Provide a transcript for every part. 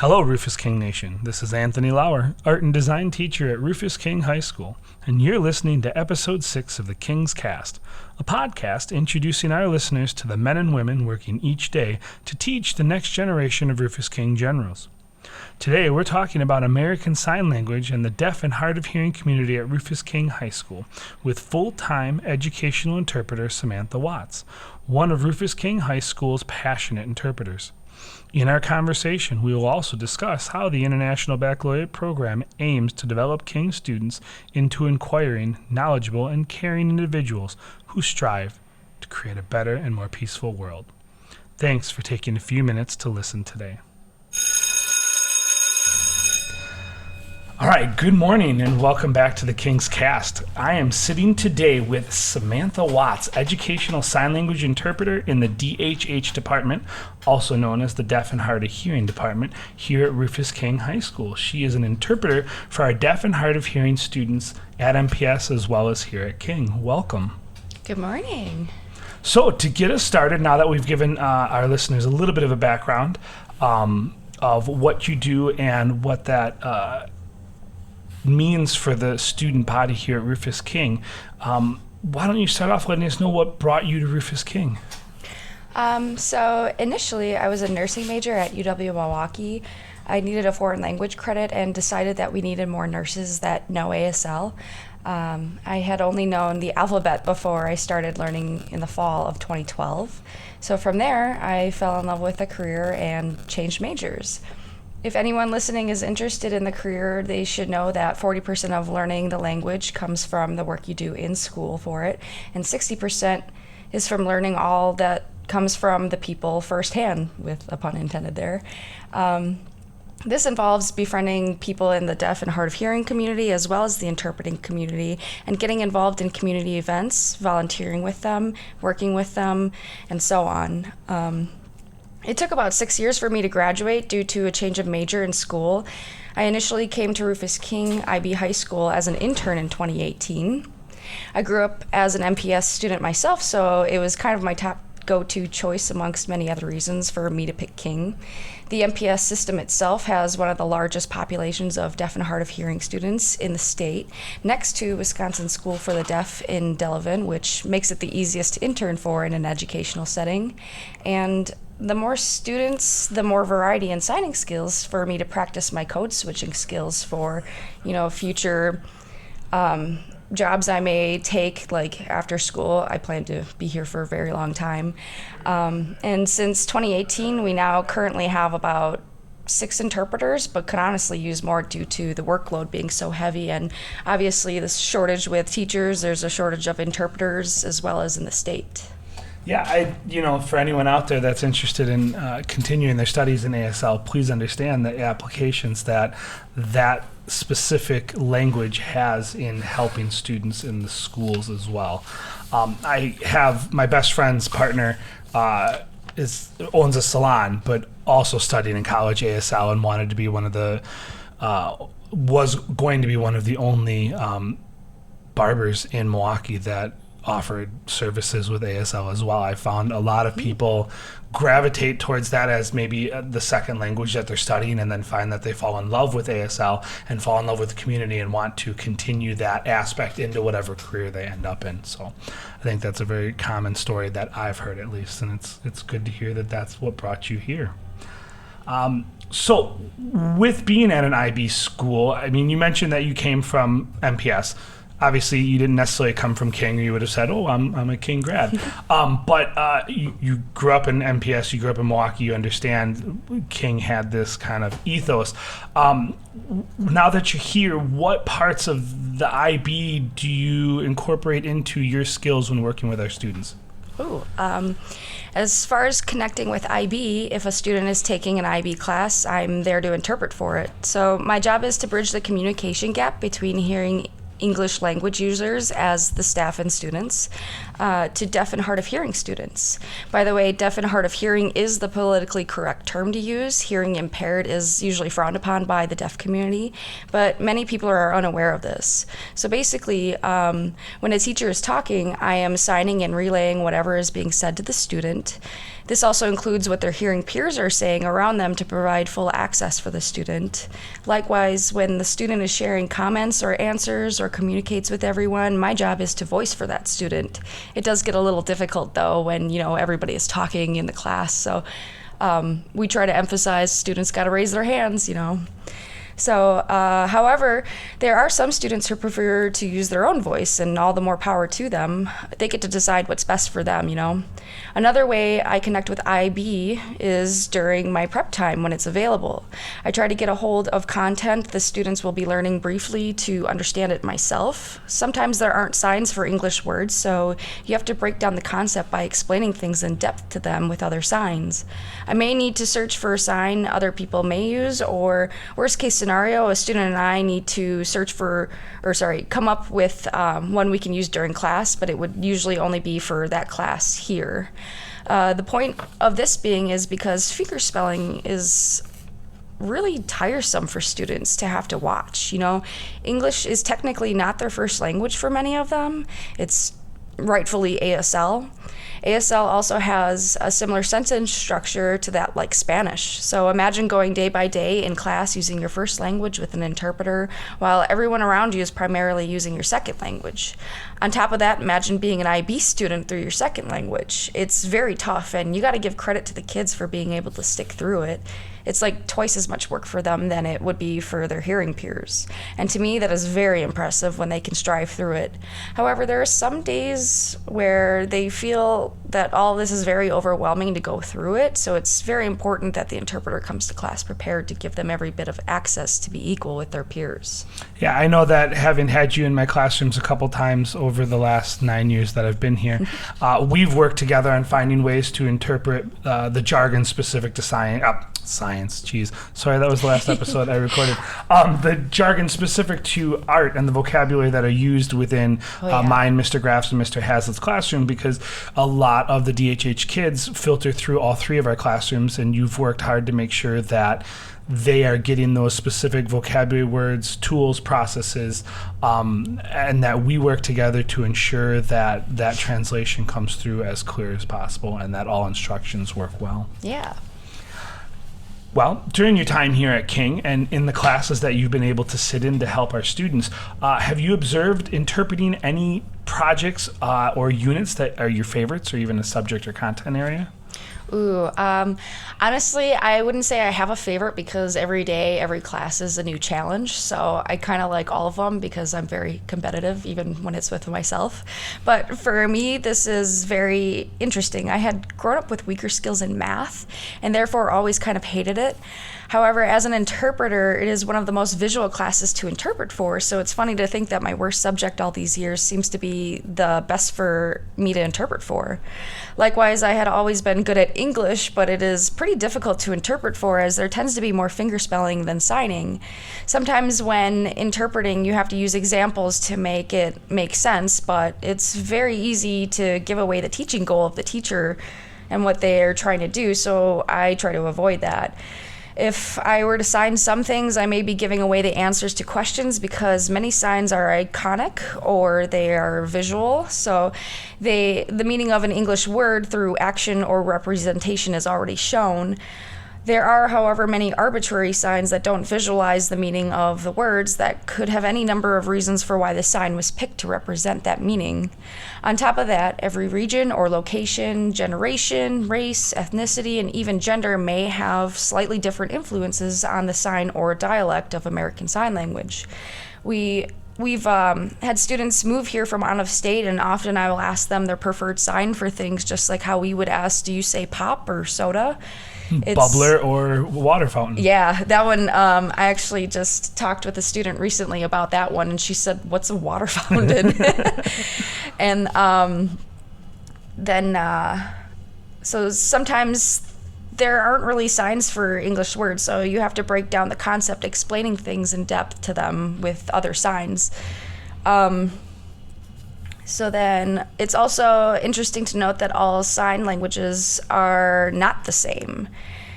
Hello, Rufus King Nation. This is Anthony Lauer, art and design teacher at Rufus King High School, and you're listening to Episode 6 of the King's Cast, a podcast introducing our listeners to the men and women working each day to teach the next generation of Rufus King generals. Today, we're talking about American Sign Language and the deaf and hard of hearing community at Rufus King High School with full-time educational interpreter Samantha Watts, one of Rufus King High School's passionate interpreters. In our conversation, we will also discuss how the International Baccalaureate program aims to develop King students into inquiring, knowledgeable, and caring individuals who strive to create a better and more peaceful world. Thanks for taking a few minutes to listen today. All right, good morning and welcome back to the King's Cast. I am sitting today with Samantha Watts, Educational Sign Language Interpreter in the DHH Department, also known as the Deaf and Hard of Hearing Department, here at Rufus King High School. She is an interpreter for our deaf and hard of hearing students at MPS as well as here at King. Welcome. Good morning. So to get us started, now that we've given our listeners a little bit of a background of what you do and what that means for the student body here at Rufus King, why don't you start off letting us know what brought you to Rufus King? So initially I was a nursing major at UW-Milwaukee. I needed a foreign language credit and decided that we needed more nurses that know ASL. I had only known the alphabet before I started learning in the fall of 2012. So from there, I fell in love with the career and changed majors. If anyone listening is interested in the career, they should know that 40% of learning the language comes from the work you do in school for it, and 60% is from learning all that comes from the people firsthand, with a pun intended there. This involves befriending people in the deaf and hard of hearing community as well as the interpreting community and getting involved in community events, volunteering with them, working with them, and so on. It took about 6 years for me to graduate due to a change of major in school. I initially came to Rufus King IB High School as an intern in 2018. I grew up as an MPS student myself, so it was kind of my top go-to choice amongst many other reasons for me to pick King. The MPS system itself has one of the largest populations of deaf and hard of hearing students in the state, next to Wisconsin School for the Deaf in Delavan, which makes it the easiest to intern for in an educational setting. And the more students, the more variety in signing skills for me to practice my code switching skills for, future jobs I may take, like after school. I plan to be here for a very long time. And since 2018, we now currently have about 6 interpreters, but could honestly use more due to the workload being so heavy. And obviously this shortage with teachers, there's a shortage of interpreters as well as in the state. Yeah, for anyone out there that's interested in continuing their studies in ASL, please understand the applications that specific language has in helping students in the schools as well. I have my best friend's partner owns a salon, but also studied in college ASL and wanted to be was going to be one of the only barbers in Milwaukee that offered services with ASL as well. I found a lot of people gravitate towards that as maybe the second language that they're studying, and then find that they fall in love with ASL and fall in love with the community and want to continue that aspect into whatever career they end up in. So I think that's a very common story that I've heard, at least, and it's good to hear that that's what brought you here. So with being at an IB school, I mean, you mentioned that you came from MPS. Obviously, you didn't necessarily come from King, or you would have said, "Oh, I'm a King grad." But you grew up in MPS, you grew up in Milwaukee. You understand King had this kind of ethos. Now that you're here, what parts of the IB do you incorporate into your skills when working with our students? As far as connecting with IB, if a student is taking an IB class, I'm there to interpret for it. So my job is to bridge the communication gap between hearing English language users as the staff and students to deaf and hard of hearing students. By the way, deaf and hard of hearing is the politically correct term to use. Hearing impaired is usually frowned upon by the deaf community, but many people are unaware of this. So basically, when a teacher is talking, I am signing and relaying whatever is being said to the student. This also includes what their hearing peers are saying around them to provide full access for the student. Likewise, when the student is sharing comments or answers or communicates with everyone, my job is to voice for that student. It does get a little difficult though when, everybody is talking in the class. So we try to emphasize students got to raise their hands, So, however, there are some students who prefer to use their own voice, and all the more power to them. They get to decide what's best for them, Another way I connect with IB is during my prep time when it's available. I try to get a hold of content the students will be learning briefly to understand it myself. Sometimes there aren't signs for English words, so you have to break down the concept by explaining things in depth to them with other signs. I may need to search for a sign other people may use, or worst case scenario, a student and I need to come up with one we can use during class, but it would usually only be for that class here. The point of this being is because fingerspelling is really tiresome for students to have to watch. English is technically not their first language for many of them. It's rightfully ASL. ASL also has a similar sentence structure to that like Spanish. So imagine going day by day in class using your first language with an interpreter while everyone around you is primarily using your second language. On top of that, imagine being an IB student through your second language. It's very tough, and you got to give credit to the kids for being able to stick through it. It's like twice as much work for them than it would be for their hearing peers. And to me, that is very impressive when they can strive through it. However, there are some days where they feel that all this is very overwhelming to go through it, so it's very important that the interpreter comes to class prepared to give them every bit of access to be equal with their peers. Yeah, I know that having had you in my classrooms a couple times over the last 9 years that I've been here, we've worked together on finding ways to interpret the jargon specific to science, geez. Sorry, that was the last episode I recorded. The jargon specific to art and the vocabulary that are used within mine, Mr. Graff's, and Mr. Hazlitt's classroom, because a lot of the DHH kids filter through all three of our classrooms, and you've worked hard to make sure that they are getting those specific vocabulary words, tools, processes, and that we work together to ensure that that translation comes through as clear as possible and that all instructions work well. Yeah. Well, during your time here at King and in the classes that you've been able to sit in to help our students, have you observed interpreting any projects or units that are your favorites, or even a subject or content area? Honestly, I wouldn't say I have a favorite because every day, every class is a new challenge. So I kind of like all of them because I'm very competitive, even when it's with myself. But for me, this is very interesting. I had grown up with weaker skills in math and therefore always kind of hated it. However, as an interpreter, it is one of the most visual classes to interpret for, so it's funny to think that my worst subject all these years seems to be the best for me to interpret for. Likewise, I had always been good at English, but it is pretty difficult to interpret for as there tends to be more fingerspelling than signing. Sometimes when interpreting, you have to use examples to make it make sense, but it's very easy to give away the teaching goal of the teacher and what they are trying to do, so I try to avoid that. If I were to sign some things, I may be giving away the answers to questions because many signs are iconic or they are visual. So the meaning of an English word through action or representation is already shown. There are, however, many arbitrary signs that don't visualize the meaning of the words that could have any number of reasons for why the sign was picked to represent that meaning. On top of that, every region or location, generation, race, ethnicity, and even gender may have slightly different influences on the sign or dialect of American Sign Language. We've had students move here from out of state, and often I will ask them their preferred sign for things, just like how we would ask, do you say pop or soda? Bubbler or water fountain. Yeah, that one, I actually just talked with a student recently about that one, and she said, what's a water fountain? And so sometimes there aren't really signs for English words, so you have to break down the concept, explaining things in depth to them with other signs. So then it's also interesting to note that all sign languages are not the same.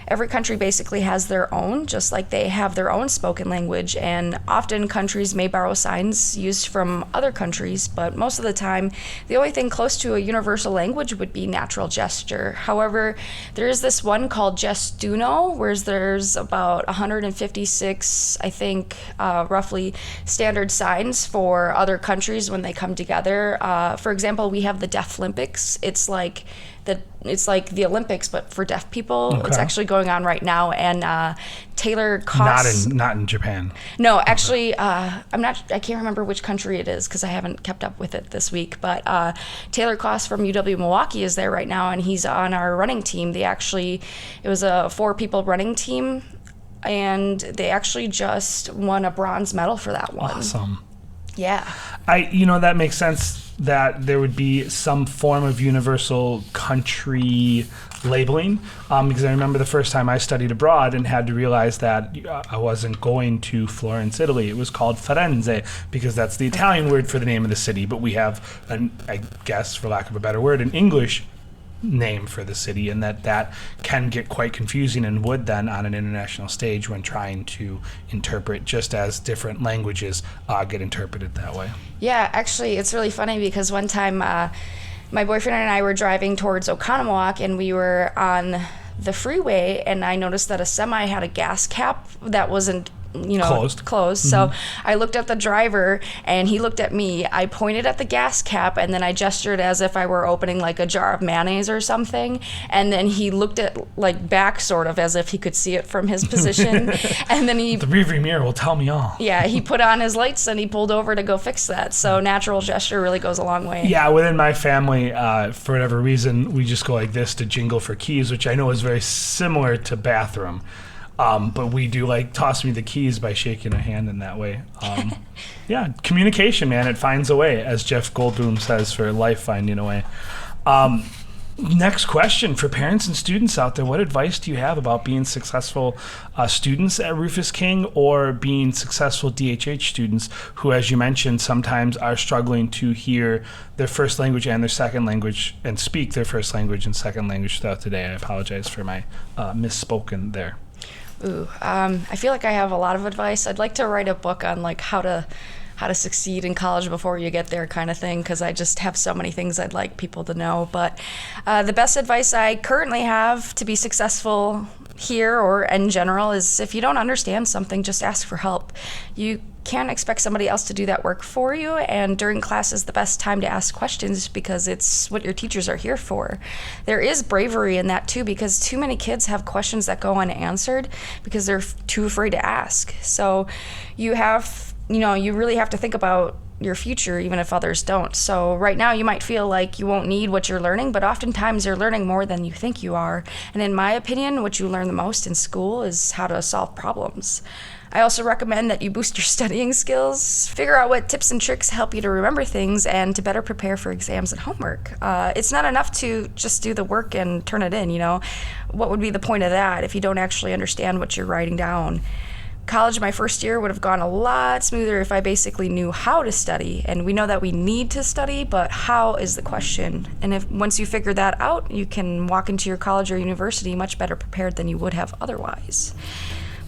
Every country basically has their own, just like they have their own spoken language, and often countries may borrow signs used from other countries, but most of the time, the only thing close to a universal language would be natural gesture. However, there is this one called Gestuno, where there's about 156, I think, roughly standard signs for other countries when they come together. For example, we have the Deaflympics. It's like the Olympics, but for deaf people. Okay. It's actually going on right now, and Taylor Koss. Not in Japan. No, actually, I can't remember which country it is because I haven't kept up with it this week. But Taylor Koss from UW Milwaukee is there right now, and he's on our running team. It was a 4-people running team, and they actually just won a bronze medal for that one. Awesome. Yeah. That makes sense that there would be some form of universal country labeling, because I remember the first time I studied abroad and had to realize that I wasn't going to Florence, Italy. It was called Firenze because that's the Italian word for the name of the city, but we have, I guess, for lack of a better word, an English name for the city, and that can get quite confusing and would then on an international stage when trying to interpret, just as different languages get interpreted that way. Yeah, actually, it's really funny because one time my boyfriend and I were driving towards Oconomowoc, and we were on the freeway, and I noticed that a semi had a gas cap that wasn't closed. Mm-hmm. So I looked at the driver and he looked at me. I pointed at the gas cap and then I gestured as if I were opening like a jar of mayonnaise or something. And then he looked at like back sort of as if he could see it from his position. And then the rearview mirror will tell me all. Yeah, he put on his lights and he pulled over to go fix that. So natural gesture really goes a long way. Yeah, within my family, for whatever reason, we just go like this to jingle for keys, which I know is very similar to bathroom. But we do like toss me the keys by shaking a hand in that way. Yeah, communication, man, it finds a way, as Jeff Goldblum says, for life finding a way. Next question for parents and students out there. What advice do you have about being successful students at Rufus King or being successful DHH students who, as you mentioned, sometimes are struggling to hear their first language and their second language and speak their first language and second language throughout the day? I apologize for my misspoken there. I feel like I have a lot of advice. I'd like to write a book on like how to succeed in college before you get there kind of thing, because I just have so many things I'd like people to know. But the best advice I currently have to be successful here or in general is if you don't understand something, just ask for help. You can't expect somebody else to do that work for you, and during class is the best time to ask questions because it's what your teachers are here for. There is bravery in that too, because too many kids have questions that go unanswered because they're too afraid to ask. So you really have to think about your future even if others don't. So right now you might feel like you won't need what you're learning, but oftentimes you're learning more than you think you are. And in my opinion, what you learn the most in school is how to solve problems. I also recommend that you boost your studying skills, figure out what tips and tricks help you to remember things and to better prepare for exams and homework. It's not enough to just do the work and turn it in, What would be the point of that if you don't actually understand what you're writing down? College my first year would have gone a lot smoother if I basically knew how to study, and we know that we need to study, but how is the question? And if once you figure that out, you can walk into your college or university much better prepared than you would have otherwise.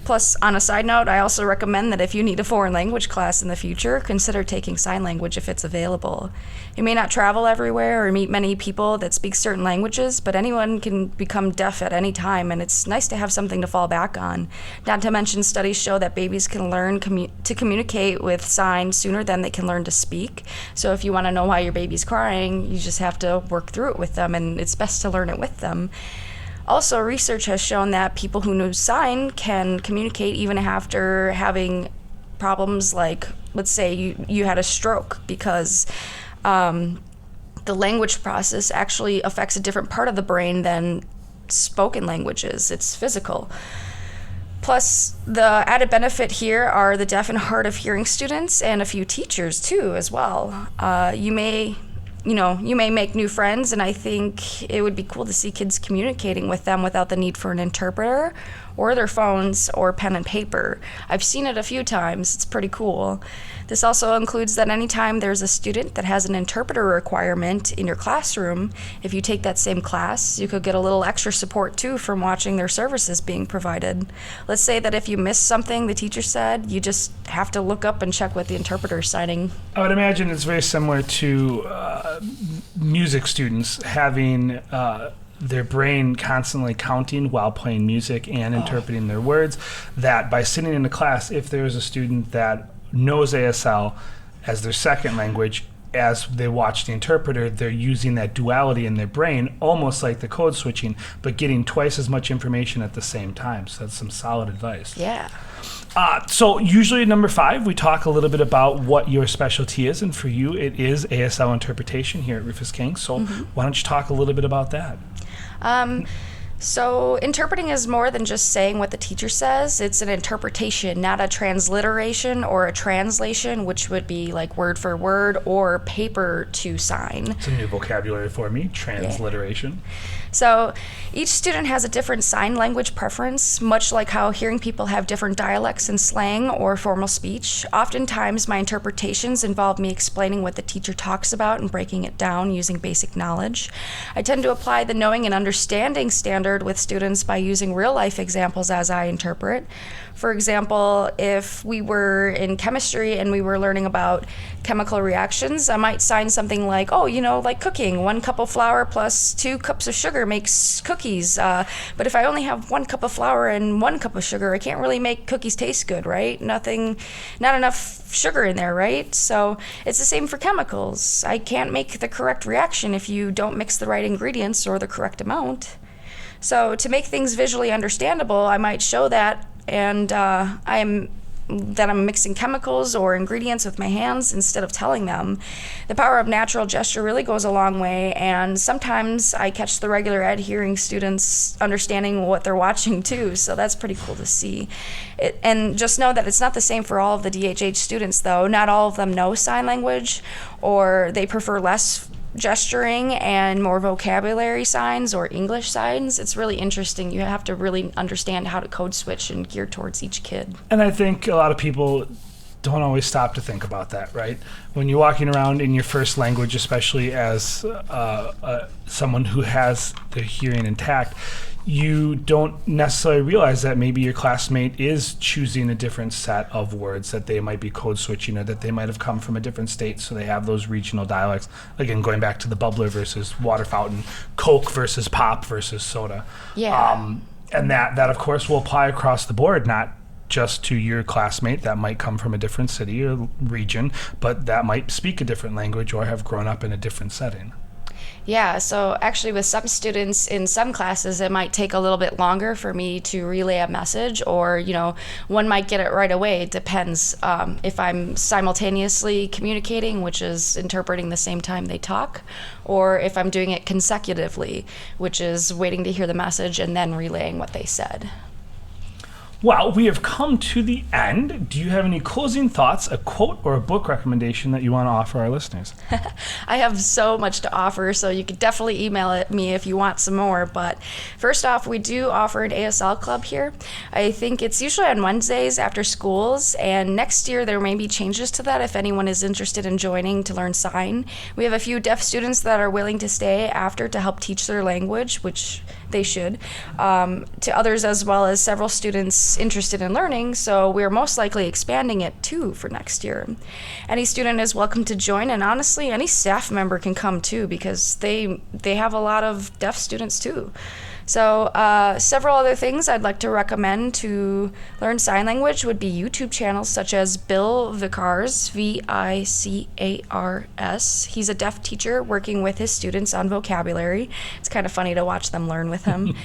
Plus, on a side note, I also recommend that if you need a foreign language class in the future, consider taking sign language if it's available. You may not travel everywhere or meet many people that speak certain languages, but anyone can become deaf at any time, and it's nice to have something to fall back on. Not to mention, studies show that babies can learn to communicate with signs sooner than they can learn to speak. So if you want to know why your baby's crying, you just have to work through it with them, and it's best to learn it with them. Also, research has shown that people who know sign can communicate even after having problems like, let's say you had a stroke, because the language process actually affects a different part of the brain than spoken languages. It's physical. Plus, the added benefit here are the deaf and hard of hearing students and a few teachers too as well. You may make new friends, and I think it would be cool to see kids communicating with them without the need for an interpreter or their phones or pen and paper. I've seen it a few times. It's pretty cool. This also includes that anytime there's a student that has an interpreter requirement in your classroom, if you take that same class, you could get a little extra support too from watching their services being provided. Let's say that if you missed something the teacher said, you just have to look up and check what the interpreter is citing. I would imagine it's very similar to music students having their brain constantly counting while playing music and interpreting their words, that by sitting in a class, if there is a student that knows ASL as their second language, as they watch the interpreter, they're using that duality in their brain, almost like the code switching, but getting twice as much information at the same time. So that's some solid advice. Yeah. So usually at number 5, we talk a little bit about what your specialty is, and for you, it is ASL interpretation here at Rufus King. So why don't you talk a little bit about that? So interpreting is more than just saying what the teacher says. It's an interpretation, not a transliteration or a translation, which would be like word for word or paper to sign. It's a new vocabulary for me, transliteration. Yeah. So each student has a different sign language preference, much like how hearing people have different dialects and slang or formal speech. Oftentimes, my interpretations involve me explaining what the teacher talks about and breaking it down using basic knowledge. I tend to apply the knowing and understanding standard with students by using real-life examples as I interpret. For example, if we were in chemistry and we were learning about chemical reactions, I might sign something like, like cooking, 1 cup of flour plus 2 cups of sugar makes cookies. But if I only have 1 cup of flour and 1 cup of sugar, I can't really make cookies taste good, right? Not enough sugar in there, right? So it's the same for chemicals. I can't make the correct reaction if you don't mix the right ingredients or the correct amount. So to make things visually understandable, I might show that I'm mixing chemicals or ingredients with my hands instead of telling them. The power of natural gesture really goes a long way, and sometimes I catch the regular ed hearing students understanding what they're watching too, so that's pretty cool to see. And just know that it's not the same for all of the DHH students though. Not all of them know sign language, or they prefer less gesturing and more vocabulary signs or English signs. It's really interesting. You have to really understand how to code switch and gear towards each kid. And I think a lot of people don't always stop to think about that, right? When you're walking around in your first language, especially as someone who has their hearing intact, you don't necessarily realize that maybe your classmate is choosing a different set of words, that they might be code switching, or that they might have come from a different state, so they have those regional dialects. Again, going back to the bubbler versus water fountain, Coke versus pop versus soda. Yeah. And that of course will apply across the board, not just to your classmate that might come from a different city or region, but that might speak a different language or have grown up in a different setting. Yeah, so actually with some students in some classes, it might take a little bit longer for me to relay a message, or, one might get it right away. It depends if I'm simultaneously communicating, which is interpreting the same time they talk, or if I'm doing it consecutively, which is waiting to hear the message and then relaying what they said. Well, we have come to the end. Do you have any closing thoughts, a quote, or a book recommendation that you want to offer our listeners? I have so much to offer, so you could definitely email it me if you want some more. But first off, we do offer an ASL club here. I think it's usually on Wednesdays after schools, and next year there may be changes to that if anyone is interested in joining to learn sign. We have a few deaf students that are willing to stay after to help teach their language, which they should, to others, as well as several students interested in learning, so we're most likely expanding it too for next year. Any student is welcome to join, and honestly any staff member can come too, because they have a lot of deaf students too. So several other things I'd like to recommend to learn sign language would be YouTube channels such as Bill Vicars, Vicars. He's a deaf teacher working with his students on vocabulary. It's kind of funny to watch them learn with him.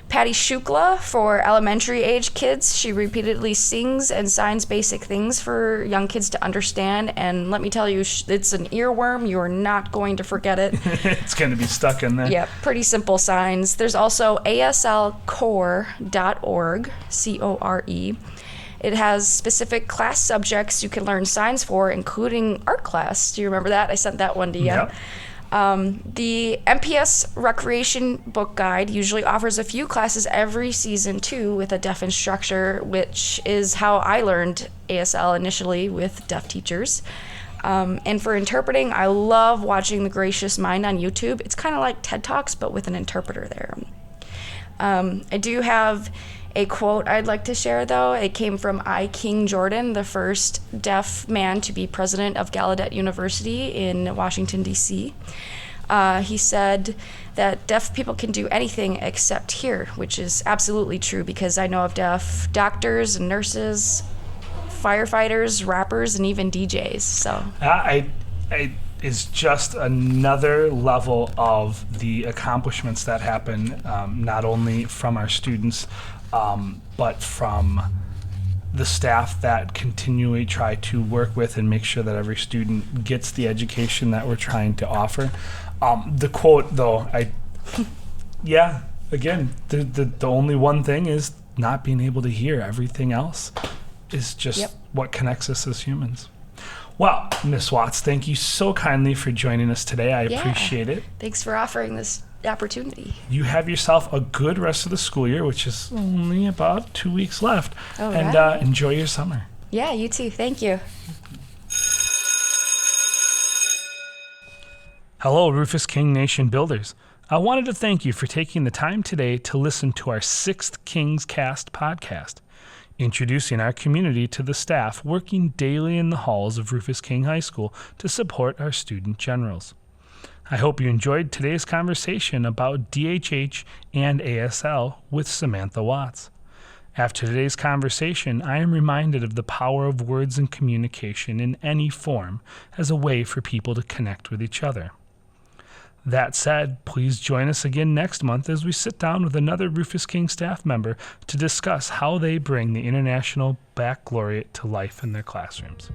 Patty Shukla for elementary age kids. She repeatedly sings and signs basic things for young kids to understand, and let me tell you, it's an earworm. You are not going to forget it. It's going to be stuck in there. Yeah, pretty simple signs. There's also aslcore.org, C-O-R-E. It has specific class subjects you can learn signs for, including art class. Do you remember that? I sent that one to you. Yep. The MPS Recreation Book Guide usually offers a few classes every season too, with a deaf instructor, which is how I learned ASL initially with deaf teachers. And for interpreting, I love watching The Gracious Mind on YouTube. It's kind of like TED Talks, but with an interpreter there. I do have a quote I'd like to share, though. It came from I. King Jordan, the first deaf man to be president of Gallaudet University in Washington, D.C. He said that deaf people can do anything except hear, which is absolutely true, because I know of deaf doctors and nurses, firefighters, rappers, and even DJs. So is just another level of the accomplishments that happen, not only from our students, but from the staff that continually try to work with and make sure that every student gets the education that we're trying to offer. The quote, though, again, the only one thing is not being able to hear. Everything else is just what connects us as humans. Well, Ms. Watts, thank you so kindly for joining us today. I appreciate it. Thanks for offering this opportunity. You have yourself a good rest of the school year, which is only about 2 weeks left. And enjoy your summer. Yeah, you too. Thank you. Hello, Rufus King Nation builders. I wanted to thank you for taking the time today to listen to our 6th Kings Cast podcast, introducing our community to the staff working daily in the halls of Rufus King High School to support our student generals. I hope you enjoyed today's conversation about DHH and ASL with Samantha Watts. After today's conversation, I am reminded of the power of words and communication in any form as a way for people to connect with each other. That said, please join us again next month as we sit down with another Rufus King staff member to discuss how they bring the International Baccalaureate to life in their classrooms.